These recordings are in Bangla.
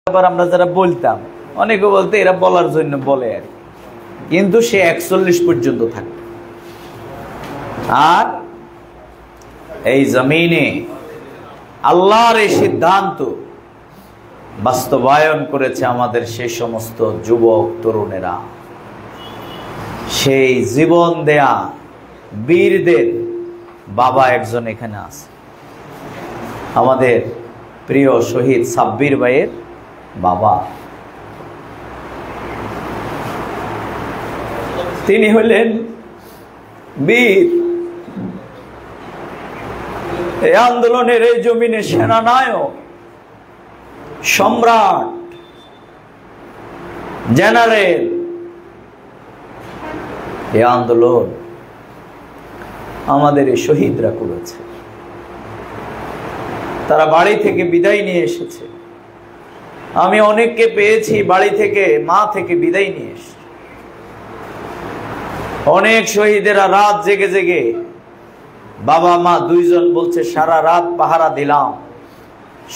আবার আমরা যারা বলতাম, অনেকে বলতে এরা বলার জন্য বলে আর, কিন্তু সে 41 পর্যন্ত থাকবে। আর এই জমিনে আল্লাহর এই সিদ্ধান্ত বাস্তবায়ন করেছে আমাদের সেই সমস্ত যুবক তরুণেরা। সেই জীবন দেয়া বীরদের বাবা একজন এখানে আছে, আমাদের প্রিয় শহীদ সাব্বির ভাইয়ের বাবা। তিনি হলেন বীর, এই আন্দোলনের এই জমিনে সেনানায়ক, সম্রাট, জেনারেল। এই আন্দোলন আমাদের এই শহীদরা করেছে। তারা বাড়ি থেকে বিদায় নিয়ে এসেছে। আমি অনেককে পেয়েছি বাড়ি থেকে, মা থেকে বিদায় নিয়ে এসেছে। অনেক শহীদেরা রাত জেগে জেগে, বাবা মা দুইজন বলছে সারা রাত পাহারা দিলাম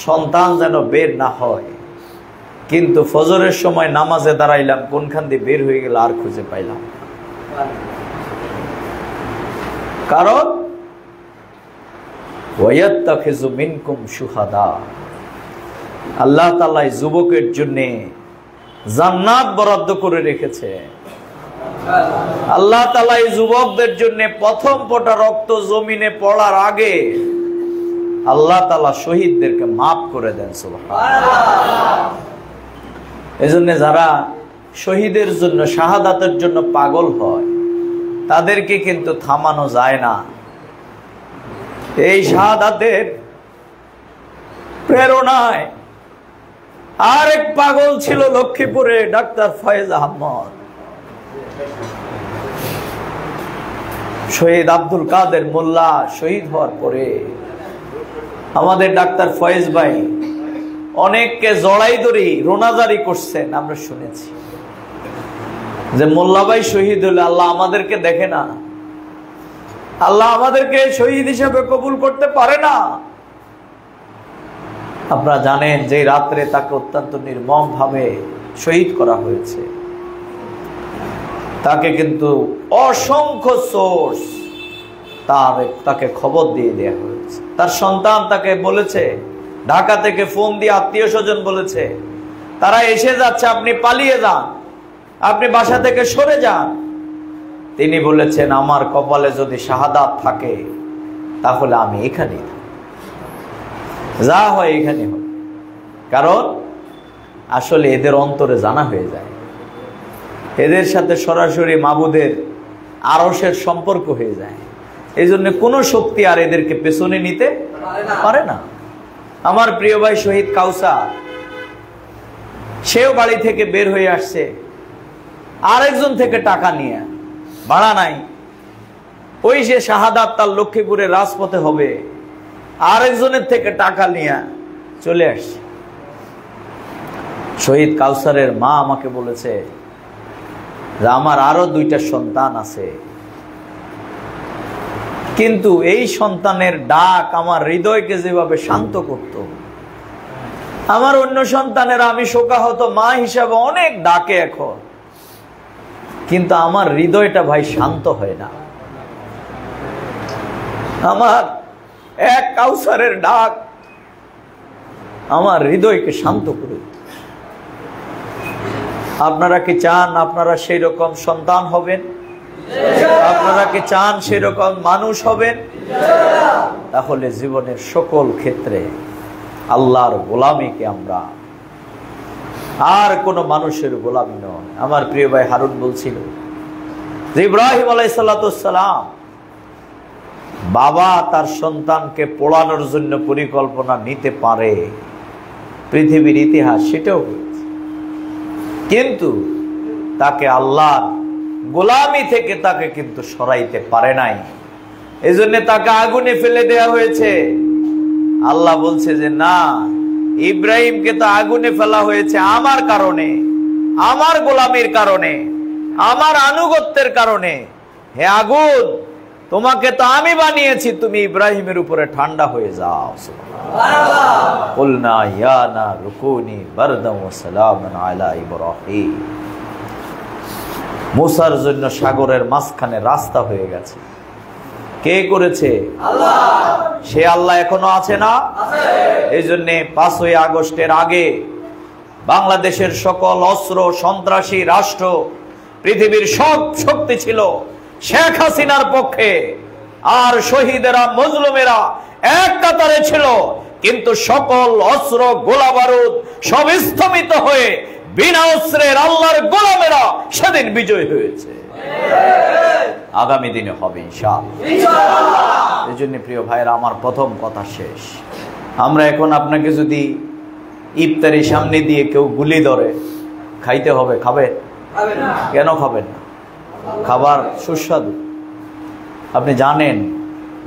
সন্তান যেন বের না হয়, কিন্তু ফজরের সময় নামাজে দাঁড়াইলাম, কোনখান দিয়ে বের হয়ে গেল আর খুঁজে পাইলাম। কারণ ওয়ায়াত্তাখিযু মিনকুম শুহাদা, আল্লাহ তাআলা যুবকের জন্য জান্নাত বরাদ্দ করে রেখেছে। আল্লাহ তাআলা এই যুবকদের জন্য প্রথম ফোঁটা রক্ত জমিনে পড়ার আগে আল্লাহ তাআলা শহীদদেরকে মাফ করে দেন। সুবহানাল্লাহ। এজন্য যারা শহীদের জন্য, শাহাদাতের জন্য পাগল হয়, তাদেরকে কিন্তু থামানো যায় না। এই শাহাদাতের প্রেরণায় আরেক পাগল ছিল লক্ষ্মীপুরে, ডাক্তার ফয়েজ আহমদ। শহীদ আব্দুল কাদের মোল্লা শহীদ হওয়ার পরে আমাদের ডাক্তার ফয়েজ ভাই অনেককে জড়াই ধরে রোনাজারি করছেন। আমরা শুনেছি যে মোল্লা ভাই শহীদ হলে আল্লাহ আমাদেরকে দেখে না, আল্লাহ আমাদেরকে শহীদ হিসেবে কবুল করতে পারে না। আপনারা জানেন যে রাত্রে তাকে অত্যন্ত নির্মম ভাবে শহীদ করা হয়েছে। তাকে কিন্তু অসংখ্য সোর্স তাকে খবর দিয়ে দেওয়া হয়েছে। তার সন্তান তাকে বলেছে, ঢাকা থেকে ফোন দিয়ে আত্মীয় স্বজন বলেছে তারা এসে যাচ্ছে, আপনি পালিয়ে যান, আপনি বাসা থেকে সরে যান। তিনি বলেছেন আমার কপালে যদি শাহাদাত থাকে তাহলে আমি এখানেই থাকি, যা হয় এখানে হয়। কারণ আসলে এদের অন্তরে জানা হয়ে যায়, এদের সাথে সরাসরি মাবুদের আরশের সম্পর্ক হয়ে যায়। এই জন্য কোনো শক্তি আর এদেরকে পেছনে নিতে পারে না। আমার প্রিয় ভাই শহীদ কাউসার, সেও বাড়ি থেকে বের হয়ে আসছে আরেকজন থেকে টাকা নিয়ে, ভাড়া নাই। ওই যে শাহাদাত তার লক্ষ্মীপুরে রাজপথে হবে, আরেকজনের থেকে টাকা নিয়ে চলে আসছে। শহীদ কাউসারের মা আমাকে বলেছে যে আমার আরো 2টা সন্তান আছে, কিন্তু এই সন্তানের ডাক আমার হৃদয়কে যেভাবে শান্ত করত, আমার অন্য সন্তানেরা আমি শোকাহত মা হিসাবে অনেক ডাকে এখন, কিন্তু আমার হৃদয়টা ভাই শান্ত হয় না। আমার এক কাউসারের ডাক আমার হৃদয়কে শান্ত করে। আপনারা কি চান আপনারা সেই রকম সন্তান হবেন? আপনারা কি চান সেই রকম মানুষ হবেন? তাহলে জীবনের সকল ক্ষেত্রে আল্লাহর গোলামীকে আমরা, আর কোন মানুষের গোলামী নয়। আমার প্রিয় ভাই হারুন বলছিল যে ইব্রাহিম আলাইহিস সালাম বাবা তার সন্তানকে পোড়ানোর জন্য পরিকল্পনা নিতে পারে, পৃথিবীর ইতিহাস সেটাও হয়েছে, কিন্তু তাকে আল্লাহর গোলামি থেকে তাকে কিন্তু সরাইতে পারে নাই। এজন্য তাকে আগুনে ফেলে দেয়া হয়েছে। আল্লাহ বলছে যে না, ইব্রাহিমকে তো আগুনে ফেলা হয়েছে আমার কারণে, আমার গোলামির কারণে, আমার আনুগত্যের কারণে। হে আগুন, তোমাকে তো আমি বানিয়েছি, তুমি ইব্রাহিমের উপরে ঠান্ডা হয়ে যাও। সুবহানাল্লাহ। কুলনা ইয়া নারু কুনি বারদান ওয়া সালামান আলা ইব্রাহিম। মুসার জন্য সাগরের মাঝখানে রাস্তা হয়ে গেছে। কে করেছে? আল্লাহ। সে আল্লাহ এখনো আছে না? আছে। এই জন্য 5ই আগস্টের আগে বাংলাদেশের সকল অস্ত্র সন্ত্রাসী রাষ্ট্র, পৃথিবীর সব শক্তি ছিল শেখ হাসিনার পক্ষে, আর শহীদেরা মজলুমেরা এক কাতারে ছিল, কিন্তু সকল অস্ত্র গোলা বারুদ সব স্থমিত হয়ে বিনা অস্ত্রের আল্লাহর গোলামেরা সেদিন বিজয় হয়েছে। আগামী দিনে হবে ইনশাআল্লাহ। এই জন্য প্রিয় ভাইরা আমার, প্রথম কথা শেষ। আমরা এখন আপনাকে যদি ইফতারি সামনে দিয়ে কেউ গুলি ধরে, খাইতে হবে, খাবে? কেন খাবেন না? খাবার সুস্বাদু। আপনি জানেন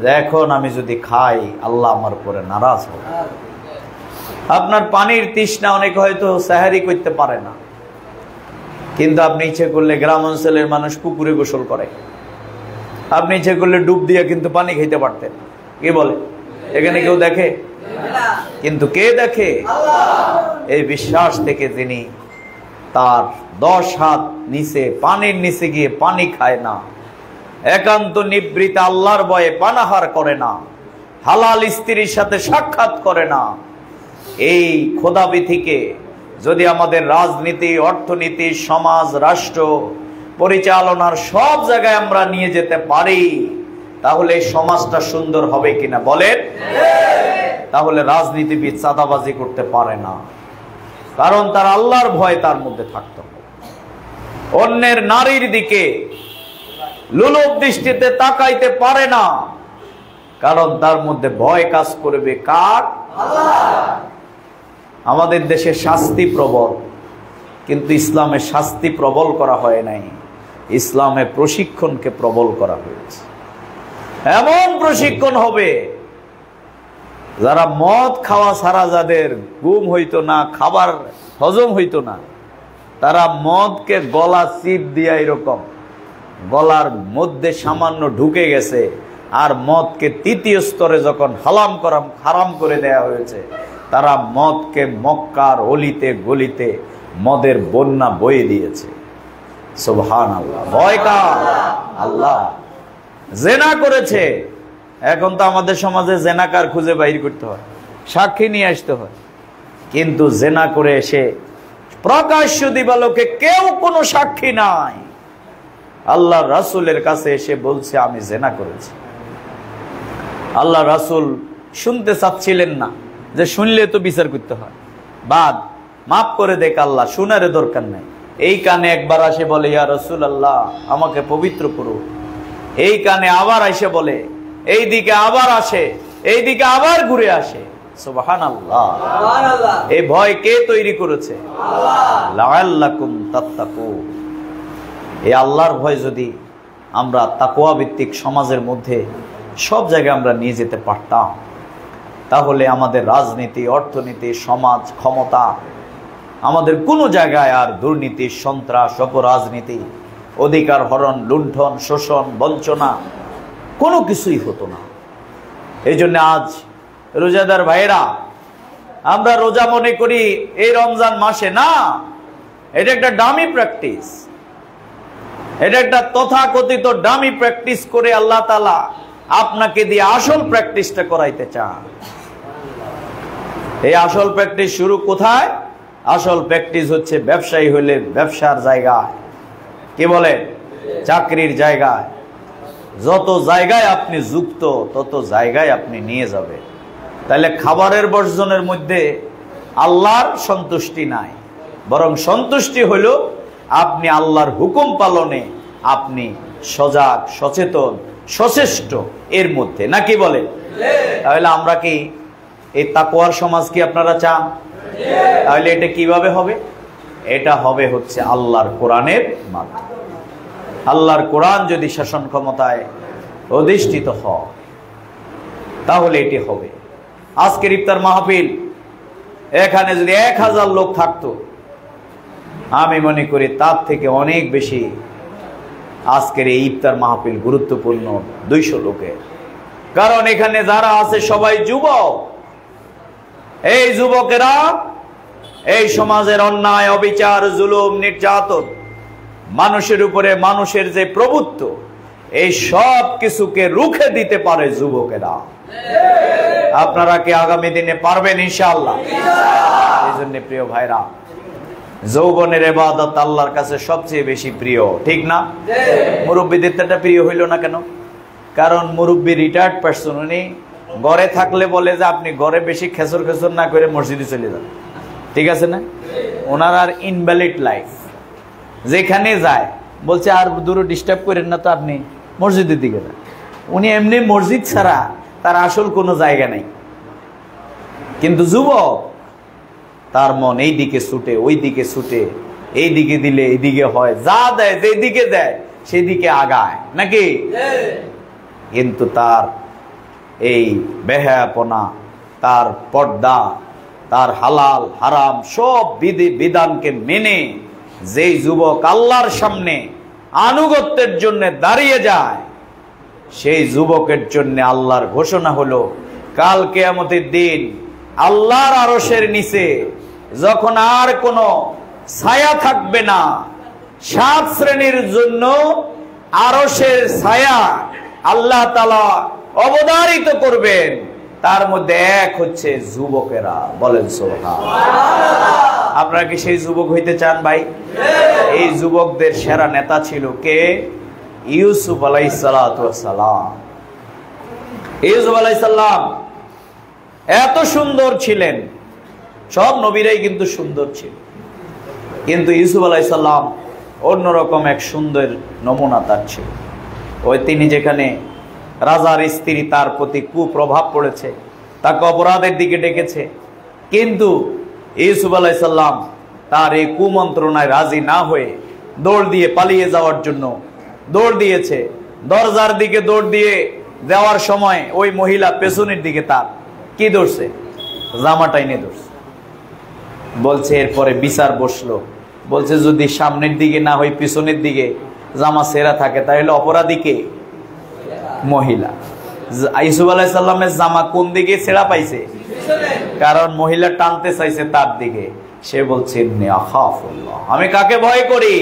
যে এখন আমি যদি খাই আল্লাহ আমার উপরে নারাজ হবে। আপনার পানির তৃষ্ণা, অনেকে হয়তো সাহারি করতে পারে না, কিন্তু আপনি ইচ্ছে করলে, গ্রাম অঞ্চলের মানুষ পুকুরে গোসল করে, আপনি ইচ্ছে করলে ডুব দিয়ে কিন্তু পানি খেতে পারতেন। কে বলে? এখানে কেউ দেখে? কিন্তু কে দেখে? এই বিশ্বাস থেকে যিনি তার 10 হাত নিচে পানির নিচে গিয়ে পানি খায় না, একান্ত নিবৃত্তে আল্লাহর ভয়ে পানাহার করে না, হালাল স্ত্রীর সাথে সাক্ষাৎ করে না, এই খোদাবিধিকে যদি আমাদের রাজনীতি, অর্থনীতি, সমাজ, রাষ্ট্র পরিচালনার সব জায়গায় আমরা নিয়ে যেতে পারি, তাহলে এই সমাজটা সুন্দর হবে কিনা বলেন? তাহলে রাজনীতিবিদ চাঁদাবাজি করতে পারে না, কারণ তার আল্লাহর ভয় তার মধ্যে থাকতে হবে। অন্যের নারীর দিকে লোলুপ দৃষ্টিতে তাকাইতে পারে না, কারণ তার মধ্যে ভয় কাজ করবে কার? আল্লাহ। আমাদের দেশে শাস্তি প্রবল, কিন্তু ইসলামে শাস্তি প্রবল করা হয় নাই, ইসলামে প্রশিক্ষণকে প্রবল করা হয়েছে। এমন প্রশিক্ষণ হবে, যারা মদ খাওয়া ছাড়া যাদের ঘুম হইতো না, খাবার হজম হইতো না, তারা মদকে গলা চিপ দিয়া এরকম গলার মধ্যে সামান্য ঢুকে গেছে, আর মদকে 3য় স্তরে যখন হারাম করে দেয়া হয়েছে, তারা মদকে মক্কার অলিতে গলিতে মদের বন্যা বয়ে দিয়েছে। সুবহানাল্লাহ। ভয় কার? আল্লাহ। জেনা করেছে, এখন তো আমাদের সমাজে জেনাকার খুঁজে বাইর করতে হয়, সাক্ষী নিয়ে আসতে হয়, কিন্তু জেনা করে এসে প্রকাশ্য দিবালোকে কেউ কোনো সাক্ষী নাই, আল্লাহ রাসূলের কাছে এসে বলছে আমি জেনা করেছি। আল্লাহ রাসূল শুনতে চাচ্ছিলেন না, যে শুনলে তো বিচার করতে হয়, বাদ মাফ করে দেখ আল্লাহ, শুনারে দরকার নাই। এই কানে একবার আসে বলে ইয়া রাসূলুল্লাহ আমাকে পবিত্র করো, এই কানে আবার এসে বলে, এই দিকে আবার আসে, এই দিকে আবার ঘুরে আসে। সুবহানাল্লাহ। এই ভয় কে তৈরি করেছে? আল্লাহ। লাআল্লাকুম তাত্তাকুন। এই আল্লাহর ভয় যদি আমরা তাকওয়া ভিত্তিক সমাজের মধ্যে সব জায়গায় আমরা নিয়ে যেতে পারতাম, তাহলে আমাদের রাজনীতি, অর্থনীতি, সমাজ, ক্ষমতা, আমাদের কোনো জায়গায় আর দুর্নীতি, সন্ত্রাস, অপরাজনীতি, অধিকার হরণ, লুণ্ঠন, শোষণ, বঞ্চনা কোনো কিছুই হতো না। এই জন্য আজ রোজাদার ভাইরা, আমরা রোজা মনে করি এই রমজান মাসে, না, এটা একটা ডামি প্র্যাকটিস, এটা একটা তথাকথিত ডামি প্র্যাকটিস করে আল্লাহ তাআলা আপনাকে দিয়ে আসল প্র্যাকটিসটা করাইতে চান। এই আসল প্র্যাকটিস শুরু কোথায়? আসল প্র্যাকটিস হচ্ছে ব্যবসায়ী হলে ব্যবসার জায়গায়, কি বলে, চাকরির জায়গায়, যত জায়গায় আপনি যুক্ত তত জায়গায় আপনি নিয়ে যাবে। তাহলে খাবারের বর্জনের মধ্যে আল্লাহর সন্তুষ্টি নাই, বরং সন্তুষ্টি হলো আপনি আল্লাহর হুকুম পালনে আপনি সজাগ, সচেতন, সচেষ্ট এর মধ্যে, নাকি বলে? তাহলে আমরা কি এই তাকওয়ার সমাজ কি আপনারা চান? তাহলে এটা কিভাবে হবে? এটা হবে হচ্ছে আল্লাহর কোরআনের মাধ্যমে। আল্লাহর কোরআন যদি শাসন ক্ষমতায় অধিষ্ঠিত হয়, তাহলে এটি হবে। আজকের ইফতার মাহফিল, এখানে যদি 1000 লোক থাকতো, আমি মনে করি তার থেকে অনেক বেশি আজকের এই ইফতার মাহফিল গুরুত্বপূর্ণ 200 লোকের, কারণ এখানে যারা আছে সবাই যুবক। এই যুবকেরা এই সমাজের অন্যায়, অবিচার, জুলুম, নির্যাতন, মানুষের উপরে মানুষের যে প্রভুত্ব, এই সব কিছুকে রুখে দিতে পারে যুবকেরা। আপনারা কি আগামী দিনে পারবেন ইনশাআল্লাহ? এই জন্য প্রিয় ভাইরা, যৌবনের ইবাদত আল্লাহর কাছে সবচেয়ে বেশি প্রিয়, ঠিক না? মুরব্বীদের এটা প্রিয় হইল না কেন? কারণ মুরব্বী রিটায়ার্ড পারসন, উনি ঘরে থাকলে বলে যে আপনি ঘরে বেশি খেসর খেসর না করে মসজিদে চলে যান, ঠিক আছে না? ওনার আর ইনভ্যালিড লাইফ, যেখানে যায় বলছে আর দূরে ডিস্টার্ব করেন না তো, আপনি মসজিদের দিকে যান। উনি এমনি মসজিদ ছাড়া তার আসল কোনো জায়গা নেই। কিন্তু যুবক, তার মন এই দিকে ছুটে, ওই দিকে ছুটে, এই দিকে দিলে এই দিকে হয়, যা দেয় যে দিকে দেয় সেই দিকে আগায় নাকি? কিন্তু তার এই বেহায়াপনা, তার পর্দা, তার হালাল হারাম সব বিধি বিধানকে মেনে যেই যুবক আল্লাহর সামনে আনুগত্যের জন্য দাঁড়িয়ে যায়, সেই যুবকের জন্য আল্লাহর ঘোষণা হলো, কাল কিয়ামতের দিন আল্লাহর আরশের নিচে যখন আর কোনো ছায়া থাকবে না, 7 শ্রেণীর জন্য আরশের ছায়া আল্লাহ তাআলা অবধারিত করবেন। তার মধ্যে এক হচ্ছে যুবকেরা। বলেন সুবহানাল্লাহ। আপনারা কি সেই যুবক হইতে চান ভাই? এই যুবকদের সেরা নেতা ছিল কে? ইউসুফ আলাইহিস সালাতু ওয়াস সালাম। ইউসুফ আলাইহিস সালাম এত সুন্দর ছিলেন, সব নবীরাই কিন্তু সুন্দর ছিল, কিন্তু ইউসুফ আলাইহিস সালাম অন্যরকম এক সুন্দর নমুনা তার ছিল। ওই তিনি যেখানে রাজার স্ত্রী, তার প্রতি কুপ্রভাব পড়েছে, তাকে অপরাধের দিকে ডেকেছে, কিন্তু ইউসুফ আলাইহিস সালাম তার এই কুমন্ত্রণায় রাজি না হয়ে দৌড় দিয়ে পালিয়ে যাওয়ার জন্য দৌড় দিয়েছে। দরজার দিকে দৌড় দিয়ে যাওয়ার সময় ওই মহিলা পেছনের দিকে তার কি ধরছে? জামা টাইনে ধরছে। বলছে এরপরে বিচার বসলো, বলছে যদি সামনের দিকে না হয় পিছনের দিকে জামা ছেঁড়া থাকে তাহলে অপরাধী কে? মহিলা। ইউসুফ আলাইহিস সালামের জামা কোন দিকে ছেঁড়া পাইছে? কারণ মহিলা টানতে চাইছে তার দিকে। সে বলছে আখাফুল্লাহ, আমি কাকে ভয় করি?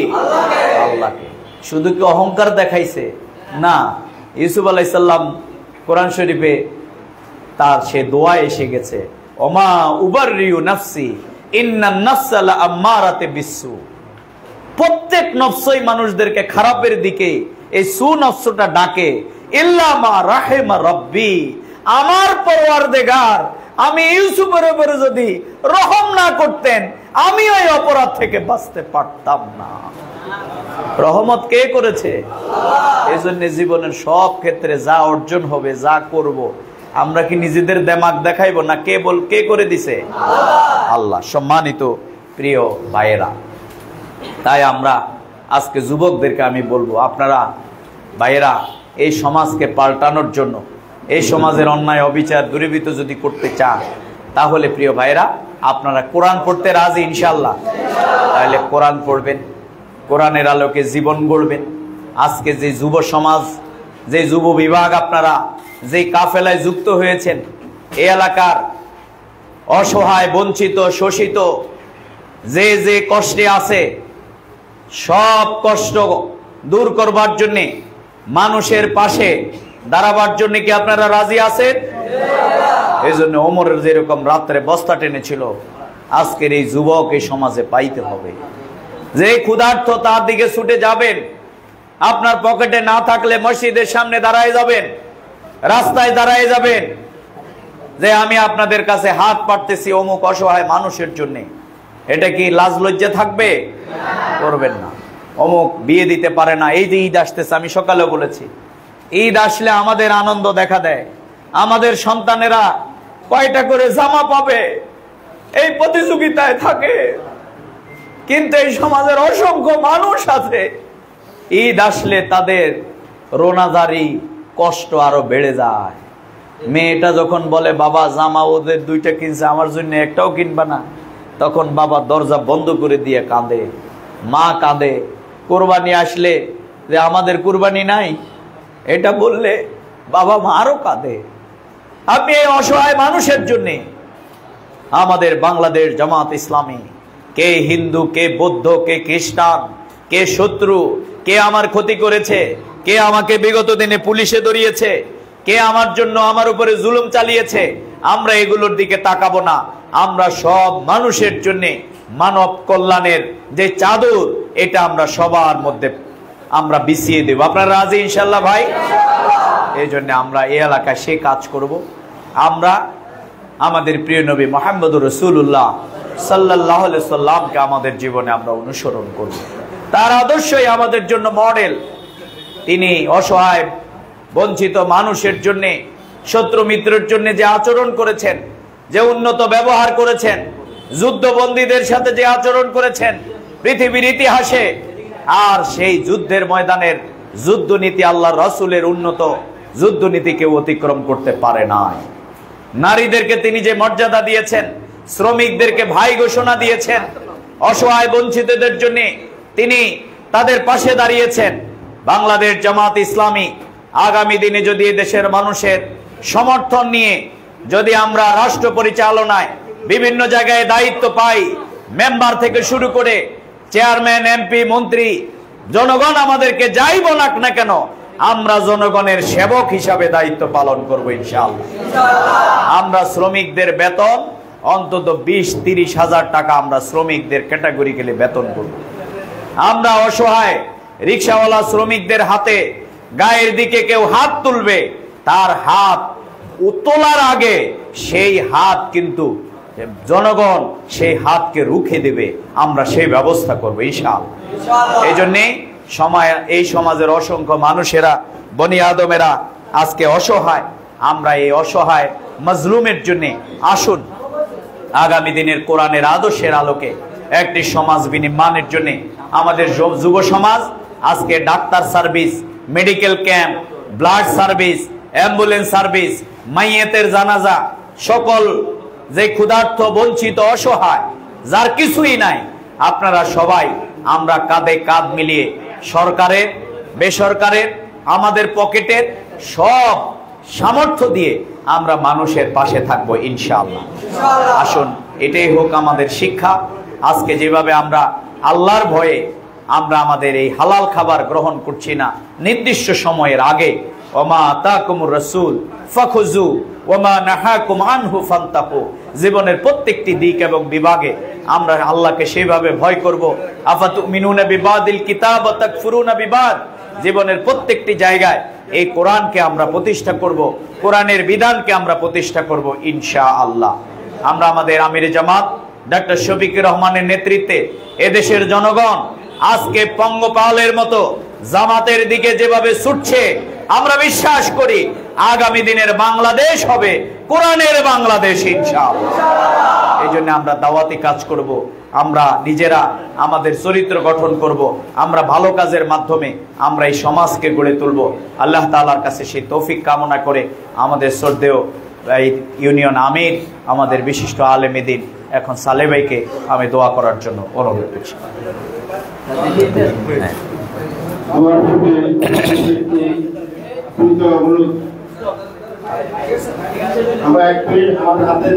আল্লাহকে। শুধু কি অহংকার দেখাইছে? না, ইউসুফ আলাইহিস সালাম কোরআন শরীফে তার সে দোয়া এসে গেছে, ওমা উবাররিউ নাফসি ইন্নান নাফসা লাআম্মারাতে বিসসু। প্রত্যেক নফসই মানুষদেরকে খারাপের দিকে এই সুনফসটা ডাকে, ইল্লা মা রাহিমা রাব্বি, আমার পরওয়ারদিগার আমি ইউসুফের উপরে যদি রহম না করতেন আমি ওই অপরাধ থেকে বাঁচতে পারতাম না। রহমত কে করেছে? এই জন্য জীবনের সব ক্ষেত্রে যা অর্জন হবে, যা করব, আমরা কি নিজেদের দেমাগ দেখাইবো না? কে করে দিছে? আল্লাহ। সম্মানিত প্রিয় ভাইয়েরা, তাই আমরা আজকে যুবকদেরকে আমি বলবো, আপনারা ভাইয়েরা এই সমাজকে পাল্টানোর জন্য, এই সমাজের অন্যায় অবিচার দূরীভূত যদি করতে চান, তাহলে প্রিয় ভাইয়েরা আপনারা কোরআন পড়তে রাজি ইনশাআল্লাহ? তাহলে কোরআন পড়বেন, কোরআনের আলোকে জীবন গড়বেন। আজকে যে যুব সমাজ, যে যুব বিভাগ, আপনারা যে কাফেলায় যুক্ত হয়েছেন, এই এলাকার অসহায়, বঞ্চিত, শোষিত যে যে কষ্টে আছে, সব কষ্ট দূর করবার জন্য, মানুষের পাশে দাঁড়াবার জন্য কি আপনারা রাজি আছেন? এই জন্য ওমরের যেরকম রাত্রে বস্তা টেনেছিল, আজকের এই যুবক এই সমাজে পাইতে হবে। যে ক্ষুধার্ত তার দিকে ছুটে যাবেন, আপনার পকেটে না থাকলে মসজিদের সামনে দাঁড়ায় যাবেন, রাস্তায় দাঁড়ায় যাবেন, যে আমি আপনাদের কাছে হাত পাততেছি অমুক অসহায় মানুষের জন্য। এটা কি লাজ লজ্জা থাকবে? করবেন না। অমুক বিয়ে দিতে পারে না, এই যে ঈদ আসতেছে, আমি সকালে বলেছি, ঈদ আসলে আমাদের আনন্দ দেখা দেয়, আমাদের সন্তানেরা কয়টা করে জামা পাবে এই প্রতিযোগিতায় থাকে। কিন্তু এই সমাজের অসংখ্য মানুষ আছে, ঈদ আসলে তাদের রোনাজারি কষ্ট আরো বেড়ে যায়। মেয়েটা যখন বলে বাবা জামা ওদের 2টা কিনছে, আমার জন্য একটাও কিনবা না, তখন বাবা দরজা বন্ধ করে দিয়ে কাঁদে, মা কাঁদে। কোরবানি আসলে যে আমাদের কুরবানি নাই, এটা বললে বাবা মা আরো কাঁদে। আপনি এই অসহায় মানুষের জন্য আমাদের বাংলাদেশ জামাত ইসলামী, কে হিন্দু, কে বৌদ্ধ, কে খ্রিস্টান, কে শত্রু, কে আমার ক্ষতি করেছে, কে আমাকে বিগত দিনে পুলিশে ধরিয়েছে, কে আমার জন্য আমার উপরে জুলুম চালিয়েছে, আমরা এগুলোর দিকে তাকাবো না। আমরা সব মানুষের জন্য মানব কল্যাণের যে চাদর, এটা আমরা সবার মধ্যে আমরা বিছিয়ে দেব। আপনারা রাজি ইনশাল্লাহ ভাই? এই জন্য আমরা এই এলাকায় সে কাজ করব। আমরা আমাদের প্রিয় নবী মুহাম্মদুর রাসূলুল্লাহ সাল্লাল্লাহু আলাইহি সাল্লামকে আমাদের জীবনে আমরা অনুসরণ করব। তার আদর্শই আমাদের জন্য মডেল। তিনি অসহায় বঞ্চিত মানুষের জন্য, শত্রু মিত্রের জন্য যে আচরণ করেছেন, যে উন্নত ব্যবহার করেছেন, যুদ্ধবন্দীদের সাথে যে আচরণ করেছেন পৃথিবীর ইতিহাসে, আর সেই যুদ্ধের ময়দানের যুদ্ধনীতি আল্লাহর রাসূলের উন্নত যুদ্ধনীতি কেউ অতিক্রম করতে পারে নাই। নারীদেরকে তিনি যে মর্যাদা দিয়েছেন, শ্রমিকদেরকে ভাই ঘোষণা দিয়েছেন, অসহায় বঞ্চিতদের জন্য তিনি তাদের পাশে দাঁড়িয়েছেন। বাংলাদেশ জামাত ইসলামী আগামী দিনে যদি দেশের মানুষের সমর্থন নিয়ে যদি আমরা রাষ্ট্র পরিচালনায় বিভিন্ন জায়গায় দায়িত্ব পাই, মেম্বার থেকে শুরু করে চেয়ারম্যান, এমপি, মন্ত্রী, জনগণ আমাদেরকে যাই বলাক না কেন, আমরা জনগণের সেবক হিসাবে দায়িত্ব পালন করব ইনশাআল্লাহ। আমরা শ্রমিকদের বেতন অন্তত 20-30 হাজার টাকা আমরা শ্রমিকদের ক্যাটাগরিক্যালি বেতন করব। আমরা অসহায় রিকশাওয়ালা শ্রমিকদের হাতে গায়ের দিকে কেউ হাত তুলবে, তার হাত তোলার আগে সেই হাত কিন্তু জনগণ সেই হাতকে রুখে দেবে, আমরা সেই ব্যবস্থা করবো ইনশাআল্লাহ। এই জন্যে এই সমাজের অসংখ্য মানুষেরা, বনি আদমেরা আজকে অসহায়। আমরা এই অসহায় মাজলুমের জন্য আসুন আগামী দিনের কোরআনের আদর্শের আলোকে একটি সমাজ বিনির্মাণের জন্য আমাদের যুব সমাজ আজকে doctor service, medical camp, blood service, ambulance service, মাইয়েতের জানাজা, সকল যে ক্ষুধার্ত বঞ্চিত অসহায় যার কিছুই নাই, আপনারা সবাই আমরা কাঁধে কাঁধ মিলিয়ে সরকারের, বেসরকারের, আমাদের পকেটের সব সামর্থ্য দিয়ে আমরা মানুষের পাশে থাকবো ইনশাআল্লাহ। আসুন এটাই হোক আমাদের শিক্ষা। আজকে যেভাবে আমরা আল্লাহর ভয়ে আমরা আমাদের এই হালাল খাবার গ্রহণ করছি না নির্দিষ্ট সময়ের আগে, ওমা আতাকুমুর রাসূল ফাখুযু ওমা নাহাকুম আনহু ফান্তাকু, জীবনের প্রত্যেকটি দিক এবং বিভাগে আমরা আল্লাহকে সেইভাবে ভয় করব। আফাতুমিনুনা বিবাদিল কিতাব ওয়া তাকফুরুনা বিবাদ, জীবনের প্রত্যেকটি জায়গায় এই কোরআনকে আমরা প্রতিষ্ঠা করব, কোরআনের বিধানকে আমরা প্রতিষ্ঠা করব ইনশাআল্লাহ। আমরা আমাদের আমির জামাত ডক্টর শফিকুর রহমানের নেতৃত্বে এদেশের জনগণ আজকে পঙ্গপালের মতো জামাতের দিকে যেভাবে ছুটছে, আমরা বিশ্বাস করি আগামী দিনের বাংলাদেশ হবে কোরআনের বাংলাদেশ ইনশাআল্লাহ। এই জন্য আমরা দাওয়াতি কাজ করব, আমরা নিজেরা আমাদের চরিত্র গঠন করব, আমরা ভালো কাজের মাধ্যমে আমরা এই সমাজকে গড়ে তুলব। আল্লাহ তাআলার কাছে সেই তৌফিক কামনা করে আমাদের শ্রদ্ধেয় এই ইউনিয়ন আমির, আমাদের বিশিষ্ট আলেম দ্বীন এখন সালেহ ভাইকে আমি দোয়া করার জন্য অনুরোধ করছি। আমরা এক মিনিট আমাদের হাতে